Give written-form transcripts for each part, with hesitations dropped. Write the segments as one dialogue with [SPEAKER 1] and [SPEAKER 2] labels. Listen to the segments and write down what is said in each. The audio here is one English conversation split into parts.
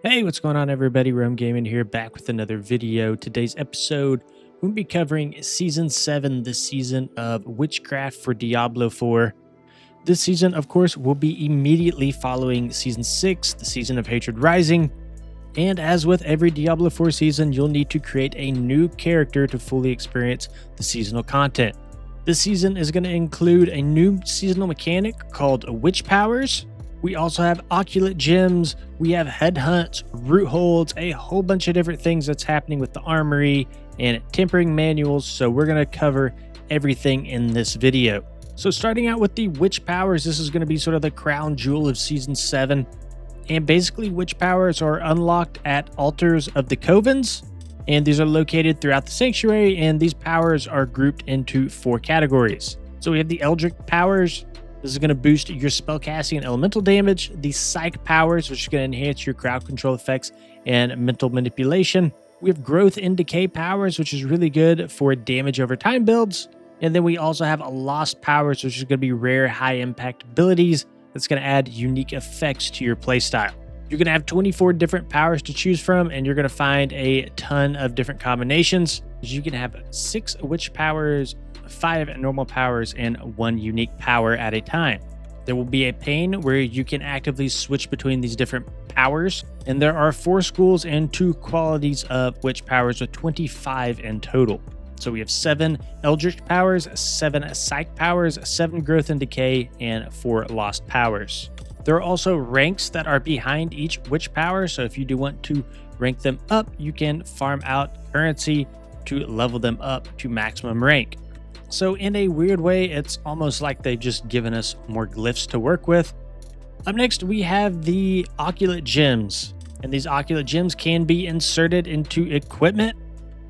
[SPEAKER 1] Hey, what's going on, everybody? Rome Gaming here, back with another video. Today's episode, we'll be covering Season 7, the season of Witchcraft for Diablo 4. This season, of course, will be immediately following Season 6, the Season of Hatred Rising. And as with every Diablo 4 season, you'll need to create a new character to fully experience the seasonal content. This season is going to include a new seasonal mechanic called Witch Powers. We also have Oculate Gems, we have Headhunts, Root Holds, a whole bunch of different things that's happening with the Armory and Tempering Manuals, so we're going to cover everything in this video. So starting out with the Witch Powers, this is going to be sort of the crown jewel of Season 7, and basically Witch Powers are unlocked at Altars of the Covens, and these are located throughout the Sanctuary, and these powers are grouped into 4 categories. So we have the Eldritch Powers. This is going to boost your spellcasting and elemental damage. The Psych Powers, which is going to enhance your crowd control effects and mental manipulation. We have Growth and Decay Powers, which is really good for damage over time builds. And then we also have Lost Powers, which is going to be rare, high-impact abilities that's going to add unique effects to your playstyle. You're going to have 24 different powers to choose from, and you're going to find a ton of different combinations. You can have 6 Witch Powers, 5 normal powers, and 1 unique power at a time. There will be a pane where you can actively switch between these different powers, and there are 4 schools and 2 qualities of Witch Powers with 25 in total. So we have 7 Eldritch Powers, 7 Psych Powers, 7 Growth and Decay, and 4 Lost Powers. There are also ranks that are behind each Witch Power, so if you do want to rank them up, you can farm out currency to level them up to maximum rank. So in a weird way, it's almost like they've just given us more glyphs to work with. Up next, we have the Oculate Gems, and these Oculate Gems can be inserted into equipment,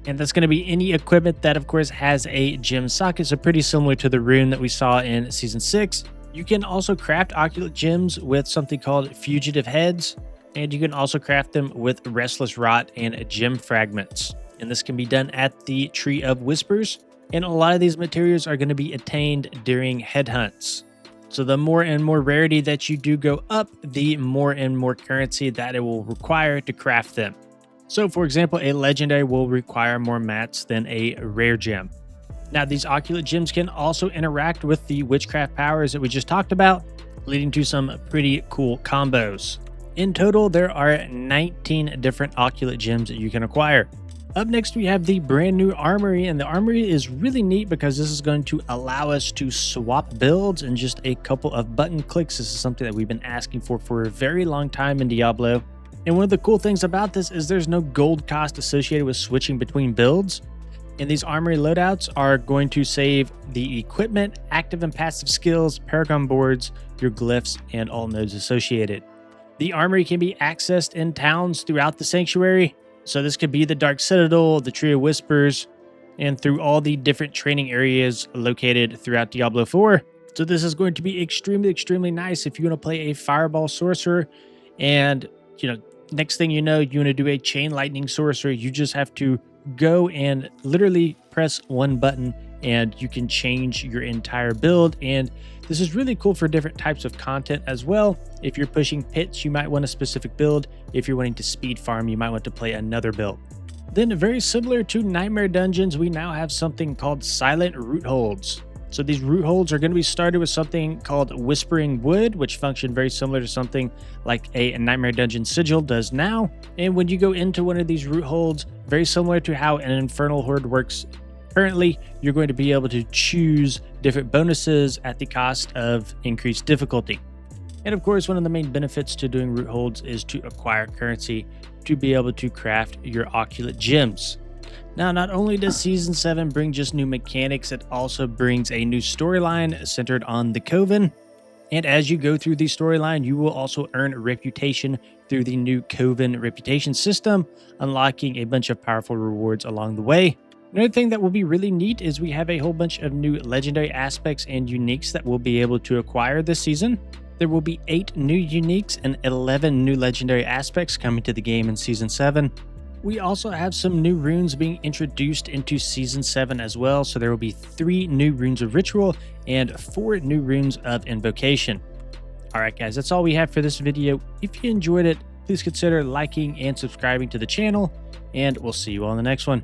[SPEAKER 1] and that's going to be any equipment that, of course, has a gem socket, so pretty similar to the rune that we saw in Season 6. You can also craft Oculate Gems with something called Fugitive Heads, and you can also craft them with Restless Rot and Gem Fragments. And this can be done at the Tree of Whispers, and a lot of these materials are going to be attained during headhunts. So the more and more rarity that you do go up, the more and more currency that it will require to craft them. So for example, a legendary will require more mats than a rare gem. Now, these Oculate Gems can also interact with the Witchcraft powers that we just talked about, leading to some pretty cool combos. In total, there are 19 different Oculate Gems that you can acquire. Up next, we have the brand new Armory, and the Armory is really neat because this is going to allow us to swap builds in just a couple of button clicks. This is something that we've been asking for a very long time in Diablo. And one of the cool things about this is there's no gold cost associated with switching between builds. And these Armory loadouts are going to save the equipment, active and passive skills, paragon boards, your glyphs, and all nodes associated. The Armory can be accessed in towns throughout the Sanctuary. So this could be the Dark Citadel, the Tree of Whispers, and through all the different training areas located throughout Diablo 4. So this is going to be extremely nice if you want to play a Fireball Sorcerer, and next thing you know, you want to do a Chain Lightning Sorcerer. You just have to go and literally press one button and you can change your entire build. And this is really cool for different types of content as well. If you're pushing pits, you might want a specific build. If you're wanting to speed farm, you might want to play another build. Then, very similar to Nightmare Dungeons, we now have something called Silent Root Holds. So these root holds are going to be started with something called Whispering Wood, which function very similar to something like a Nightmare Dungeon Sigil does now. And when you go into one of these root holds, very similar to how an Infernal Horde works currently, you're going to be able to choose different bonuses at the cost of increased difficulty. And of course, one of the main benefits to doing root holds is to acquire currency to be able to craft your Oculate Gems. Now, not only does Season 7 bring just new mechanics, it also brings a new storyline centered on the Coven. And as you go through the storyline, you will also earn reputation through the new Coven reputation system, unlocking a bunch of powerful rewards along the way. Another thing that will be really neat is we have a whole bunch of new legendary aspects and uniques that we'll be able to acquire this season. There will be 8 new uniques and 11 new legendary aspects coming to the game in Season 7. We also have some new runes being introduced into Season 7 as well, so there will be 3 new runes of ritual and 4 new runes of invocation. Alright guys, that's all we have for this video. If you enjoyed it, please consider liking and subscribing to the channel, and we'll see you on the next one.